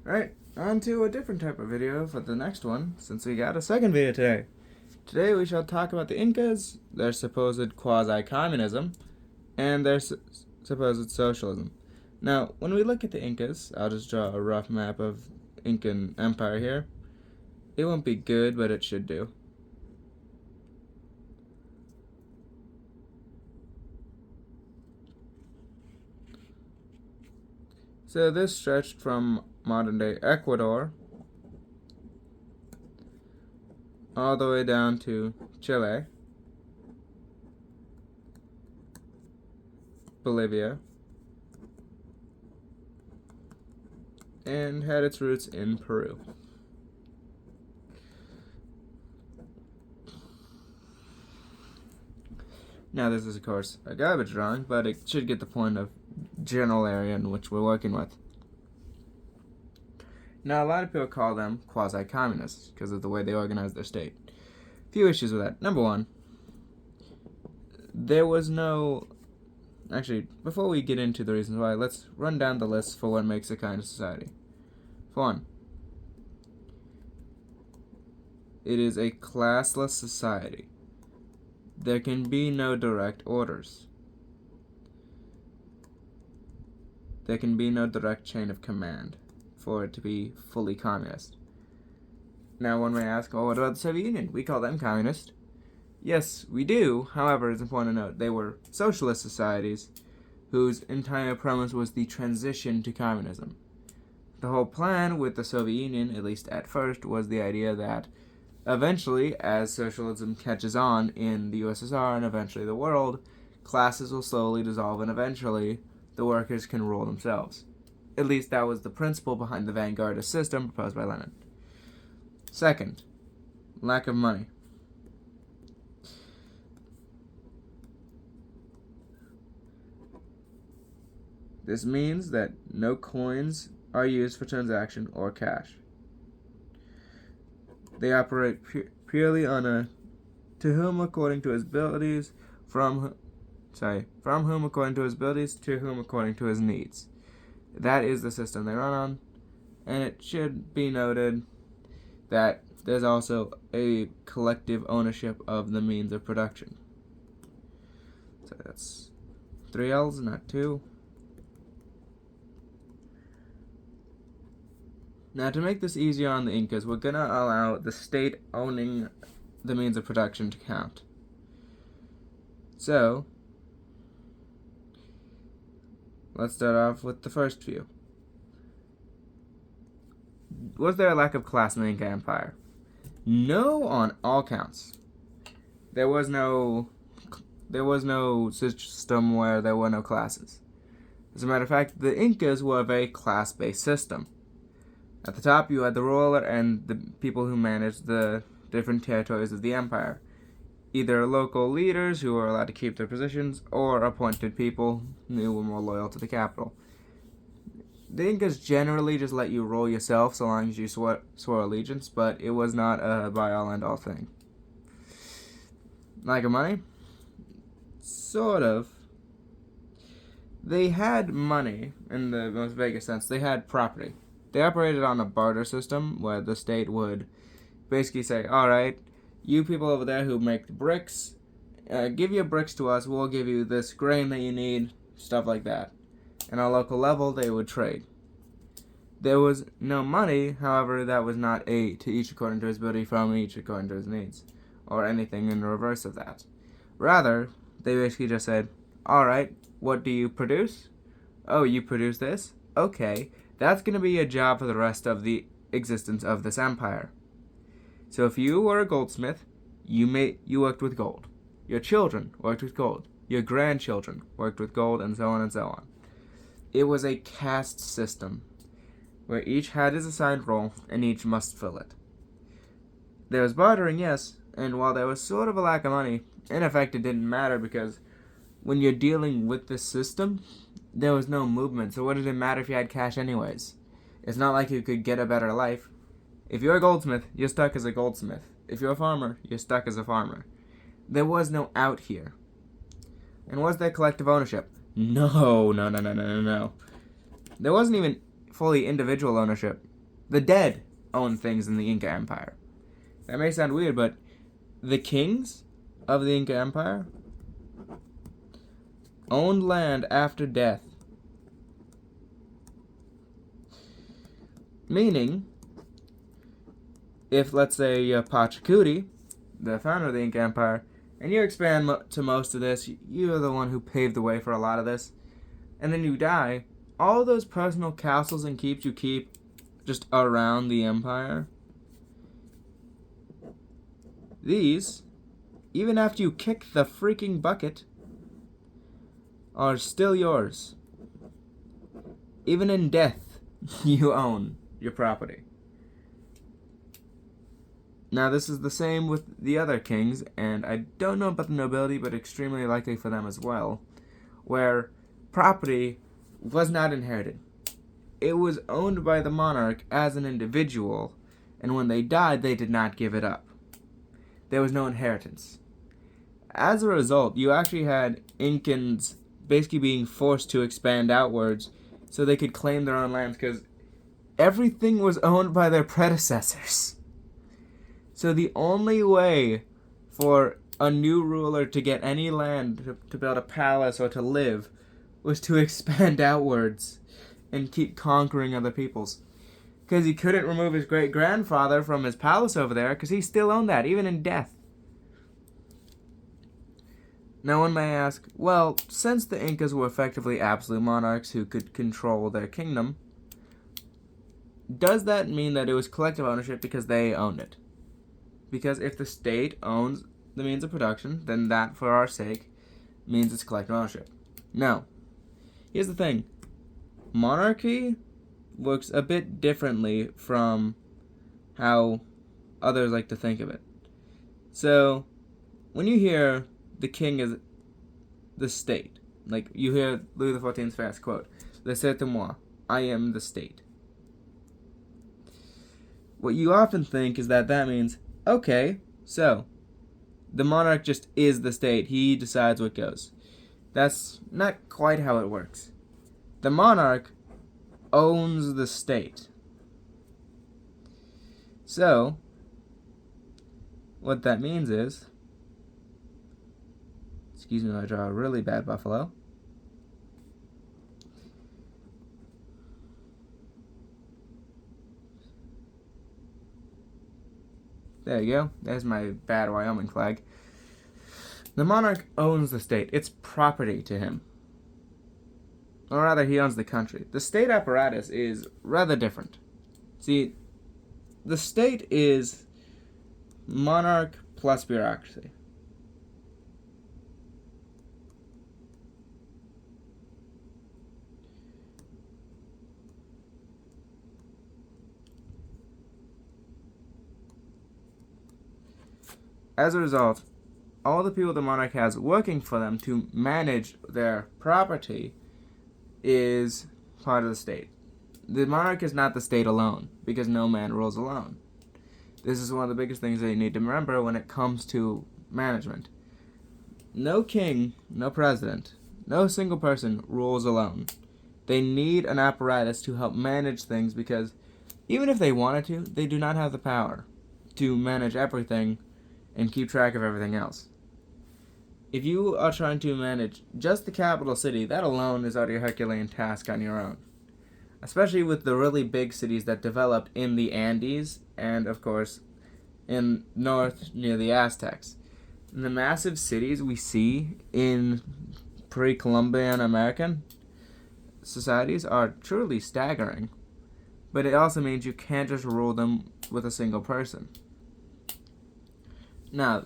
Right, on to a different type of video for the next one, since we got a second video today. Today we shall talk about the Incas, their supposed quasi-communism, and their supposed socialism. Now, when we look at the Incas, I'll just draw a rough map of Incan Empire here. It won't be good, but it should do. So this stretched from modern-day Ecuador all the way down to Chile, Bolivia, and had its roots in Peru. Now this is of course a garbage drawing, but it should get the point of general area in which we're working with. Now a lot of people call them quasi-communists because of the way they organize their state. Few issues with that. Number one, there was no... Actually, before we get into the reasons why, let's run down the list for what makes a kind of society. For one, it is a classless society. There can be no direct orders. There can be no direct chain of command for it to be fully communist. Now one may ask, oh, what about the Soviet Union? We call them communist. Yes, we do. However, it's important to note they were socialist societies whose entire premise was the transition to communism. The whole plan with the Soviet Union, at least at first, was the idea that eventually, as socialism catches on in the USSR and eventually the world, classes will slowly dissolve and eventually the workers can rule themselves. At least that was the principle behind the vanguardist system proposed by Lenin. Second, lack of money. This means that no coins are used for transaction or cash. They operate purely on a to whom according to his abilities, from whom according to his abilities, to whom according to his needs. That is the system they run on, and it should be noted that there's also a collective ownership of the means of production. So that's 3 L's, not 2. Now, to make this easier on the Incas, we're going to allow the state owning the means of production to count. So, let's start off with the first few. Was there a lack of class in the Inca Empire? No, on all counts. There was no system where there were no classes. As a matter of fact, the Incas were a very class-based system. At the top, you had the ruler and the people who managed the different territories of the empire. Either local leaders who were allowed to keep their positions, or appointed people who were more loyal to the capital. The Incas generally just let you rule yourself so long as you swore allegiance, but it was not a by-all and all thing. Lack of money? Sort of. They had money, in the most vaguest sense. They had property. They operated on a barter system where the state would basically say, alright, you people over there who make the bricks, give your bricks to us, we'll give you this grain that you need, stuff like that. And on a local level, they would trade. There was no money, however, that was not to each according to his ability, from each according to his needs, or anything in the reverse of that. Rather, they basically just said, alright, what do you produce? Oh, you produce this? Okay. That's going to be a job for the rest of the existence of this empire. So if you were a goldsmith, you worked with gold. Your children worked with gold. Your grandchildren worked with gold, and so on and so on. It was a caste system, where each had his assigned role, and each must fill it. There was bartering, yes, and while there was sort of a lack of money, in effect it didn't matter because when you're dealing with this system, there was no movement, so what did it matter if you had cash anyways? It's not like you could get a better life. If you're a goldsmith, you're stuck as a goldsmith. If you're a farmer, you're stuck as a farmer. There was no out here. And was there collective ownership? No. There wasn't even fully individual ownership. The dead owned things in the Inca Empire. That may sound weird, but the kings of the Inca Empire owned land after death. Meaning, if, let's say, Pachacuti, the founder of the Inca Empire, and you expand to most of this, you're the one who paved the way for a lot of this, and then you die, all those personal castles and keeps you keep just around the empire, these, even after you kick the freaking bucket, are still yours. Even in death, you own your property. Now, this is the same with the other kings, and I don't know about the nobility, but extremely likely for them as well, where property was not inherited. It was owned by the monarch as an individual, and when they died, they did not give it up. There was no inheritance. As a result, you actually had Incans basically being forced to expand outwards so they could claim their own lands, because everything was owned by their predecessors. So the only way for a new ruler to get any land to build a palace or to live was to expand outwards and keep conquering other peoples. Because he couldn't remove his great-grandfather from his palace over there, because he still owned that, even in death. Now one may ask, well, since the Incas were effectively absolute monarchs who could control their kingdom, does that mean that it was collective ownership because they owned it? Because if the state owns the means of production, then that, for our sake, means it's collective ownership. No. Here's the thing. Monarchy works a bit differently from how others like to think of it. So, when you hear the king is the state, like you hear Louis XIV's famous quote, "Laissez moi, I am the state." What you often think is that means, okay, so the monarch just is the state. He decides what goes. That's not quite how it works. The monarch owns the state. So, what that means is, excuse me, I draw a really bad buffalo. There you go. There's my bad Wyoming flag. The monarch owns the state. It's property to him. Or rather, he owns the country. The state apparatus is rather different. See, the state is monarch plus bureaucracy. As a result, all the people the monarch has working for them to manage their property is part of the state. The monarch is not the state alone, because no man rules alone. This is one of the biggest things that you need to remember when it comes to management. No king, no president, no single person rules alone. They need an apparatus to help manage things, because even if they wanted to, they do not have the power to manage everything and keep track of everything else. If you are trying to manage just the capital city, that alone is already a Herculean task on your own. Especially with the really big cities that developed in the Andes and, of course, in north near the Aztecs. And the massive cities we see in pre-Columbian American societies are truly staggering. But it also means you can't just rule them with a single person. Now,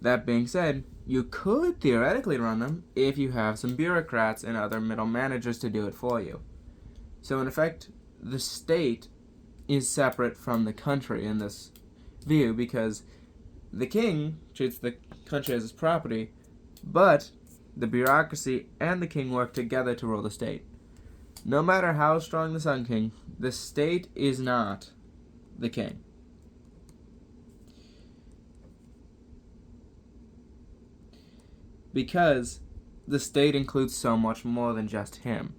that being said, you could theoretically run them if you have some bureaucrats and other middle managers to do it for you. So in effect, the state is separate from the country in this view, because the king treats the country as his property, but the bureaucracy and the king work together to rule the state. No matter how strong the Sun King, the state is not the king. Because the state includes so much more than just him.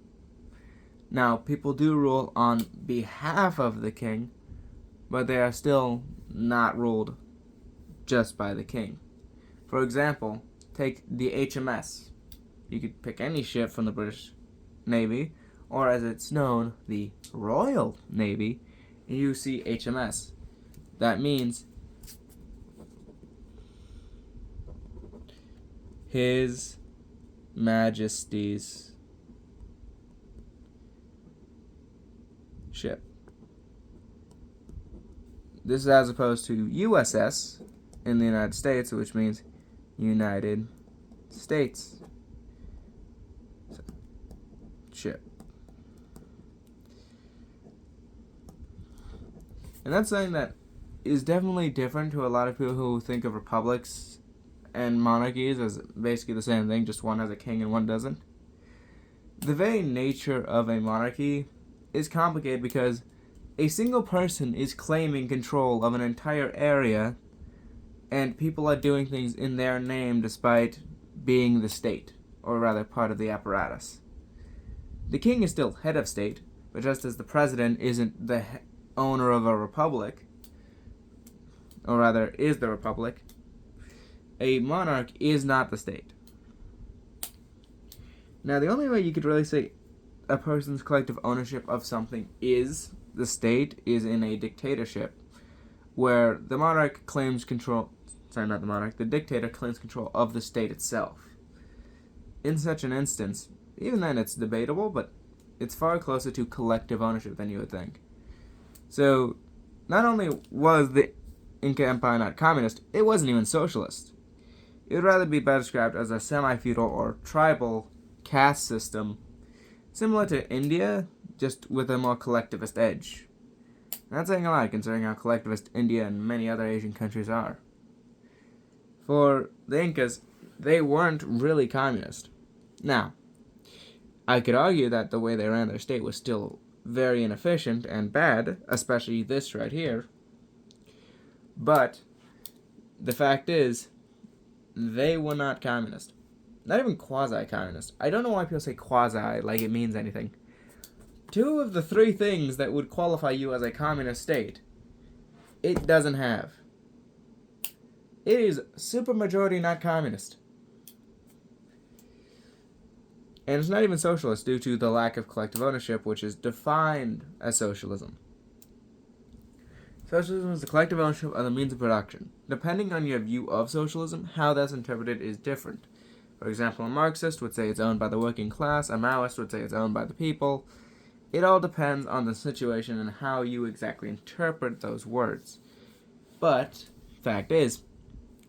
Now, people do rule on behalf of the king, but they are still not ruled just by the king. For example, take the HMS. You could pick any ship from the British Navy, or as it's known, the Royal Navy, and you see HMS. That means His Majesty's ship. This is as opposed to USS in the United States, which means United States ship. And that's something that is definitely different to a lot of people who think of republics and monarchies as basically the same thing, just one has a king and one doesn't. The very nature of a monarchy is complicated because a single person is claiming control of an entire area, and people are doing things in their name despite being the state, or rather part of the apparatus. The king is still head of state, but just as the president isn't the owner of a republic, or rather is the republic, a monarch is not the state. Now, the only way you could really say a person's collective ownership of something is the state is in a dictatorship, where the monarch claims control, the dictator claims control of the state itself. In such an instance, even then it's debatable, but it's far closer to collective ownership than you would think. So, not only was the Inca Empire not communist, it wasn't even socialist. It would rather be better described as a semi-feudal or tribal caste system, similar to India, just with a more collectivist edge. That's saying a lot considering how collectivist India and many other Asian countries are. For the Incas, they weren't really communist. Now, I could argue that the way they ran their state was still very inefficient and bad, especially this right here. But the fact is, they were not communist. Not even quasi-communist. I don't know why people say quasi like it means anything. Two of the three things that would qualify you as a communist state, it doesn't have. It is supermajority not communist. And it's not even socialist due to the lack of collective ownership, which is defined as socialism. Socialism is the collective ownership of the means of production. Depending on your view of socialism, how that's interpreted is different. For example, a Marxist would say it's owned by the working class, a Maoist would say it's owned by the people. It all depends on the situation and how you exactly interpret those words. But, fact is,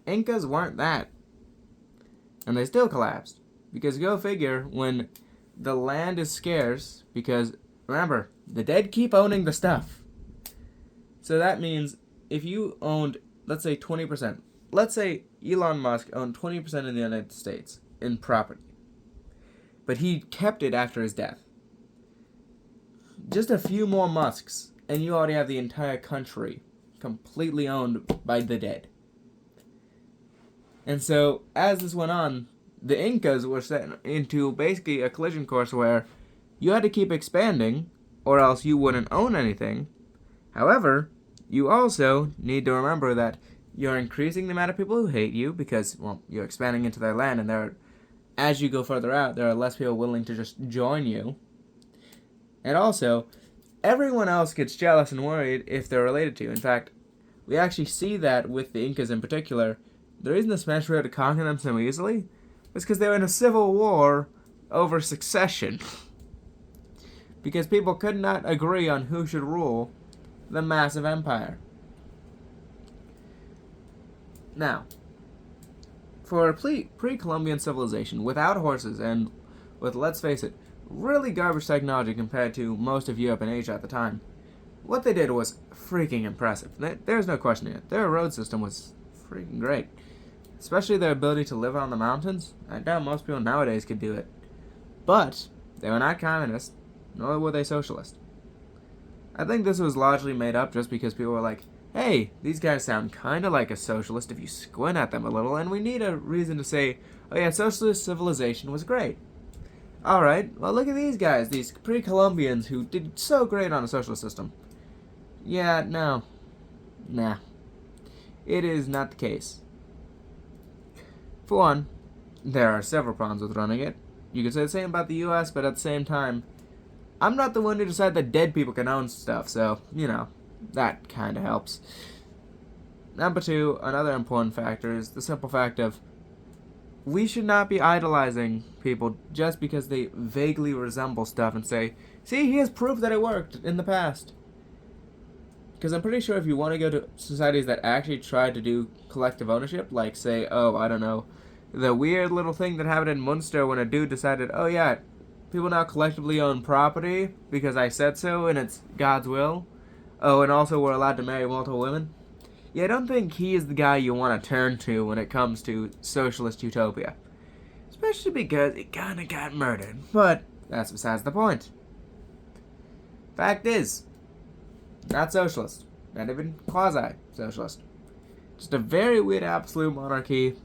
Incas weren't that. And they still collapsed. Because go figure, when the land is scarce, because, remember, the dead keep owning the stuff. So that means if you owned, let's say 20%, let's say Elon Musk owned 20% in the United States in property, but he kept it after his death. Just a few more Musks, and you already have the entire country completely owned by the dead. And so, as this went on, the Incas were set into basically a collision course where you had to keep expanding, or else you wouldn't own anything. However, you also need to remember that you're increasing the amount of people who hate you because, well, you're expanding into their land, and as you go further out, there are less people willing to just join you. And also, everyone else gets jealous and worried if they're related to you. In fact, we actually see that with the Incas in particular. The reason the Spanish were able to conquer them so easily was because they were in a civil war over succession. Because people could not agree on who should rule the massive empire. Now, for a pre-Columbian civilization without horses and with, let's face it, really garbage technology compared to most of Europe and Asia at the time, what they did was freaking impressive. There's no question in it. Their road system was freaking great. Especially their ability to live on the mountains. I doubt most people nowadays could do it. But they were not communist, nor were they socialist. I think this was largely made up just because people were like, hey, these guys sound kind of like a socialist if you squint at them a little, and we need a reason to say, oh yeah, socialist civilization was great. Alright, well look at these guys, these pre-Columbians who did so great on a socialist system. Yeah, no. Nah. It is not the case. For one, there are several problems with running it. You could say the same about the US, but at the same time, I'm not the one who decided that dead people can own stuff, so, that kind of helps. Number two, another important factor is the simple fact of we should not be idolizing people just because they vaguely resemble stuff and say, see, he has proof that it worked in the past. Because I'm pretty sure if you want to go to societies that actually try to do collective ownership, like say, the weird little thing that happened in Munster when a dude decided, oh yeah, people now collectively own property because I said so and it's God's will. Oh, and also we're allowed to marry multiple women. Yeah, I don't think he is the guy you want to turn to when it comes to socialist utopia. Especially because it kinda got murdered. But that's besides the point. Fact is, not socialist. Not even quasi-socialist. Just a very weird absolute monarchy,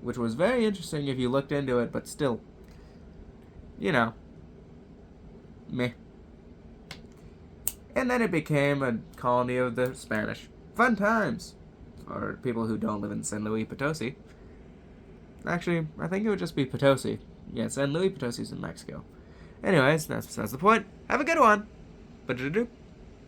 which was very interesting if you looked into it, but still, meh. And then it became a colony of the Spanish. Fun times for people who don't live in San Luis Potosi. Actually, I think it would just be Potosi. Yeah, San Luis Potosi's in Mexico. Anyways, that's the point. Have a good one. Ba-da-doo.